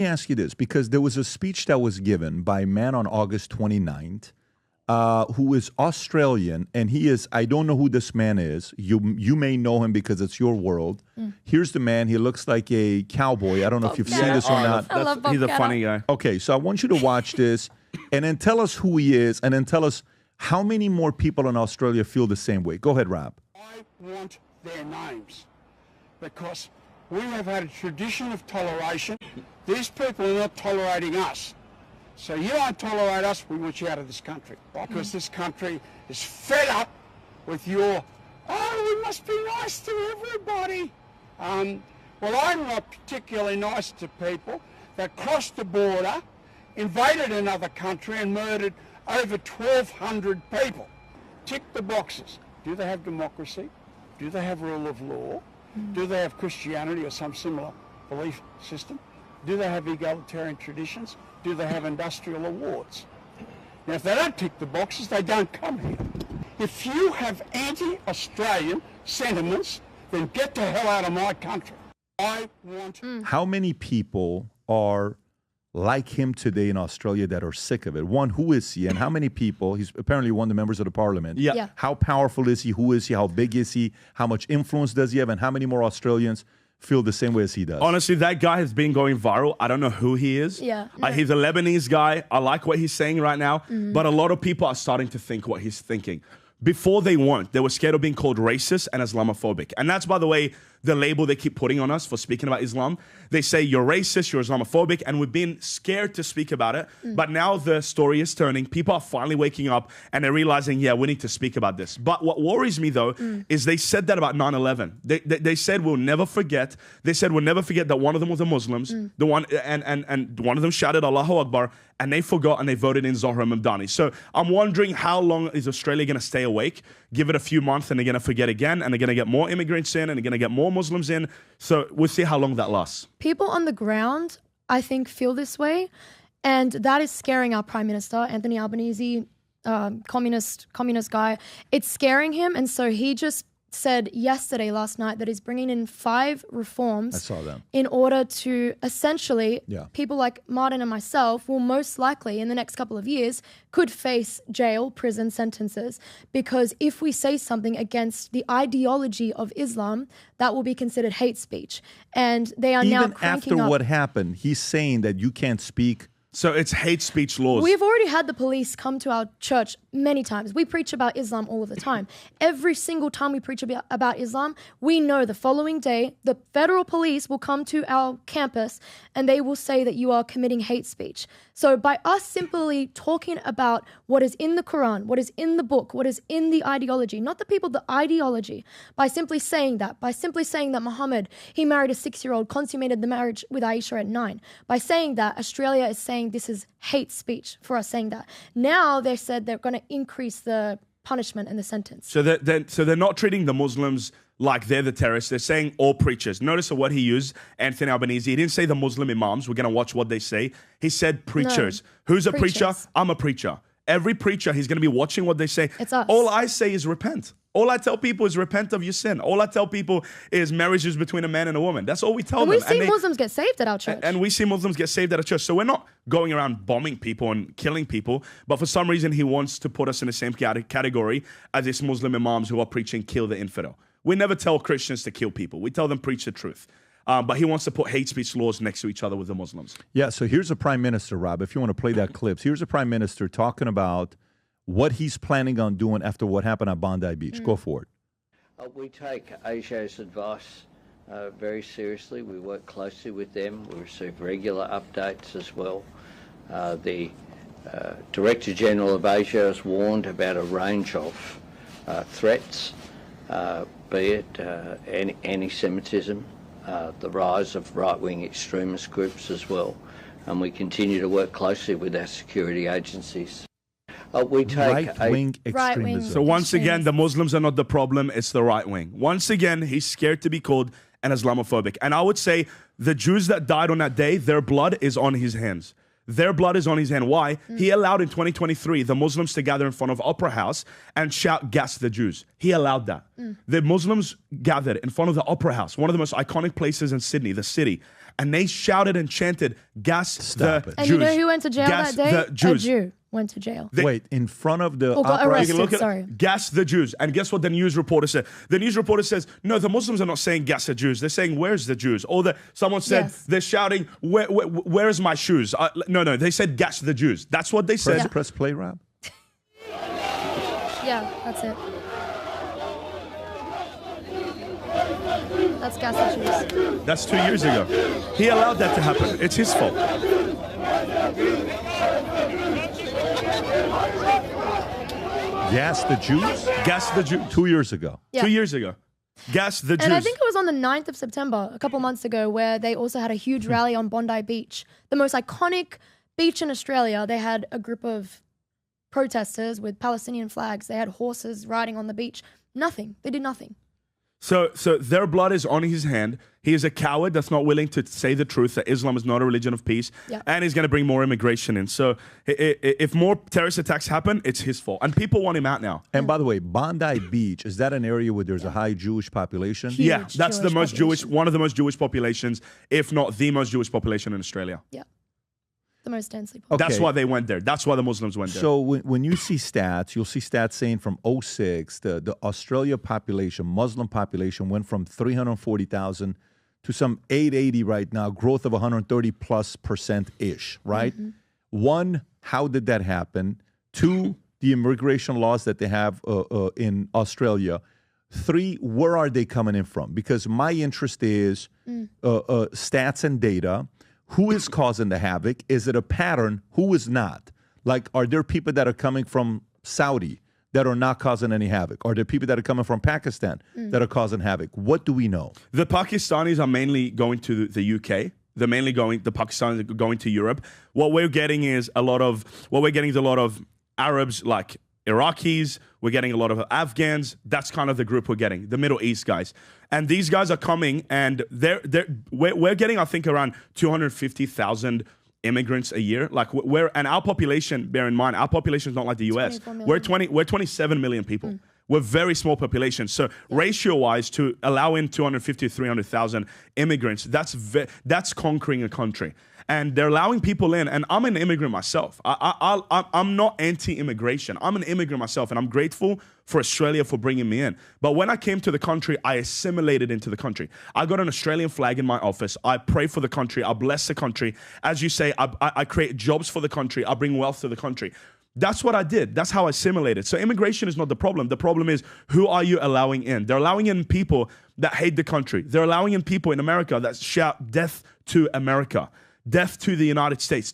me ask you this, because there was a speech that was given by a man on August 29th who is Australian, and he is, I don't know who this man is. You may know him because it's your world. Here's the man. He looks like a cowboy. I don't know if you've seen this or not. He's a funny guy. Okay, so I want you to watch this and then tell us who he is, and then tell us how many more people in Australia feel the same way. Go ahead, Rob. I want their names because we have had a tradition of toleration. These people are not tolerating us. So you don't tolerate us, we want you out of this country. Because this country is fed up with your, oh, we must be nice to everybody. Well, I'm not particularly nice to people that crossed the border, invaded another country and murdered over 1,200 people. Tick the boxes. Do they have democracy? Do they have rule of law? Do they have Christianity or some similar belief system? Do they have egalitarian traditions? Do they have industrial awards? Now, if they don't tick the boxes, they don't come here. If you have anti-Australian sentiments, then get the hell out of my country. I want... How many people are like him today in Australia that are sick of it? One, who is he? And how many people? He's apparently one of the members of the parliament. Yeah. How powerful is he? Who is he? How big is he? How much influence does he have? And how many more Australians feel the same way as he does? Honestly, that guy has been going viral. I don't know who he is. Yeah. He's a Lebanese guy. I like what he's saying right now. But a lot of people are starting to think what he's thinking. Before they weren't. They were scared of being called racist and Islamophobic. And that's, by the way, the label they keep putting on us for speaking about Islam. They say you're racist, you're Islamophobic, and we've been scared to speak about it. But now the story is turning. People are finally waking up and they're realizing, yeah, we need to speak about this. But what worries me, though, is they said that about 9/11. They said we'll never forget. They said we'll never forget that one of them was the Muslims, the one and one of them shouted Allahu Akbar, and they forgot and they voted in Zohra Mamdani. So I'm wondering how long is Australia going to stay awake? Give it a few months and they're going to forget again, and they're going to get more immigrants in and they're going to get more Muslims in. So we'll see how long that lasts. People on the ground, I think, feel this way, and that is scaring our Prime Minister, Anthony Albanese, communist guy. It's scaring him, and so he just said last night, that he's bringing in 5 reforms. I saw that. In order to essentially, people like Martin and myself will most likely in the next couple of years could face jail, prison sentences, because if we say something against the ideology of Islam, that will be considered hate speech. And they are now cranking after up. what happened, he's saying that you can't speak. So it's hate speech laws. We've already had the police come to our church many times. We preach about Islam all of the time. Every single time we preach about Islam, we know the following day, the federal police will come to our campus and they will say that you are committing hate speech. So by us simply talking about what is in the Quran, what is in the book, what is in the ideology, not the people, the ideology, by simply saying that Muhammad, he married a 6-year-old, consummated the marriage with Aisha at 9. By saying that, Australia is saying this is hate speech for us saying that. Now they said they're going to increase the punishment and the sentence. So they're not treating the Muslims like they're the terrorists. They're saying all preachers. Notice what he used, Anthony Albanese. He didn't say the Muslim imams. We're going to watch what they say. He said preachers. No, Who's a preacher? preachers. I'm a preacher. Every preacher, he's going to be watching what they say. It's us. All I say is repent. All I tell people is repent of your sin. All I tell people is marriage is between a man and a woman. That's all we tell them. We see Muslims get saved at our church. And we see Muslims get saved at our church. So we're not going around bombing people and killing people. But for some reason, he wants to put us in the same category as these Muslim imams who are preaching kill the infidel. We never tell Christians to kill people. We tell them preach the truth. But he wants to put hate speech laws next to each other with the Muslims. Yeah, so here's a prime minister, Rob, if you want to play that clip. Here's a prime minister talking about what he's planning on doing after what happened at Bondi Beach. Go for it. We take ASIO's advice very seriously. We work closely with them. We receive regular updates as well. The Director General of ASIO has warned about a range of threats, be it anti-Semitism, the rise of right-wing extremist groups as well. And we continue to work closely with our security agencies. We take right-wing extremism. So once again, the Muslims are not the problem, it's the right wing. Once again, he's scared to be called an Islamophobic. And I would say the Jews that died on that day, their blood is on his hands. Their blood is on his hand. Why? He allowed in 2023 the Muslims to gather in front of Opera House and shout, "Gas the Jews." He allowed that. The Muslims gathered in front of the Opera House, one of the most iconic places in Sydney, the city, and they shouted and chanted, "Gas Stop the it. And Jews." you know who went to jail Gas that day? the Jews. A Jew went to jail. Wait, in front of the Or got uprising? You arrested. can look at Sorry. gas the Jews. And guess what the news reporter said? The news reporter says, no, the Muslims are not saying gas the Jews. They're saying, where's the Jews? Or someone said, Yes. they're shouting, where's my shoes? No, they said gas the Jews. That's what they said. Press play, Rob. Yeah, that's it. That's gas issues. That's 2 years ago. He allowed that to happen. It's his fault. Gas the Jews? Gas the Jews. 2 years ago. Yeah. 2 years ago. Gas the Jews. And I think it was on the 9th of September, a couple months ago, where they also had a huge rally on Bondi Beach, the most iconic beach in Australia. They had a group of protesters with Palestinian flags. They had horses riding on the beach. Nothing. They did nothing. So their blood is on his hand. He is a coward that's not willing to say the truth that Islam is not a religion of peace. Yeah. And he's going to bring more immigration in. So if more terrorist attacks happen, it's his fault. And people want him out now. And by the way, Bondi Beach, is that an area where there's a high Jewish population? Huge Yeah, that's the Jewish most Jewish, population. one of the most Jewish populations, if not the most Jewish population in Australia. Yeah. The most densely Okay. populated. That's why they went there. That's why the Muslims went there. So when you see stats, you'll see stats saying from 06, the Australia population, Muslim population went from 340,000 to some 880 right now, growth of 130+%-ish, right? One, how did that happen? Two, the immigration laws that they have in Australia. Three, where are they coming in from? Because my interest is stats and data. Who is causing the havoc? Is it a pattern? Who is not? Like, are there people that are coming from Saudi that are not causing any havoc? Are there people that are coming from Pakistan that are causing havoc? What do we know? The Pakistanis are mainly going to the UK. They're mainly the Pakistanis are going to Europe. What we're getting is a lot of Arabs, like Iraqis. We're getting a lot of Afghans. That's kind of the group we're getting, the Middle East guys. And these guys are coming, and we're getting, I think, around 250,000 immigrants a year. Like and our population, bear in mind, our population is not like the US. 24 million. We're 27 million people. We're very small population. So ratio-wise, to allow in 250, 300,000 immigrants, that's conquering a country. And they're allowing people in. And I'm an immigrant myself. I'm not anti-immigration. I'm an immigrant myself. And I'm grateful for Australia for bringing me in. But when I came to the country, I assimilated into the country. I got an Australian flag in my office. I pray for the country. I bless the country. As you say, I create jobs for the country. I bring wealth to the country. That's what I did. That's how I assimilated. So immigration is not the problem. The problem is, who are you allowing in? They're allowing in people that hate the country. They're allowing in people in America that shout death to America, death to the United States.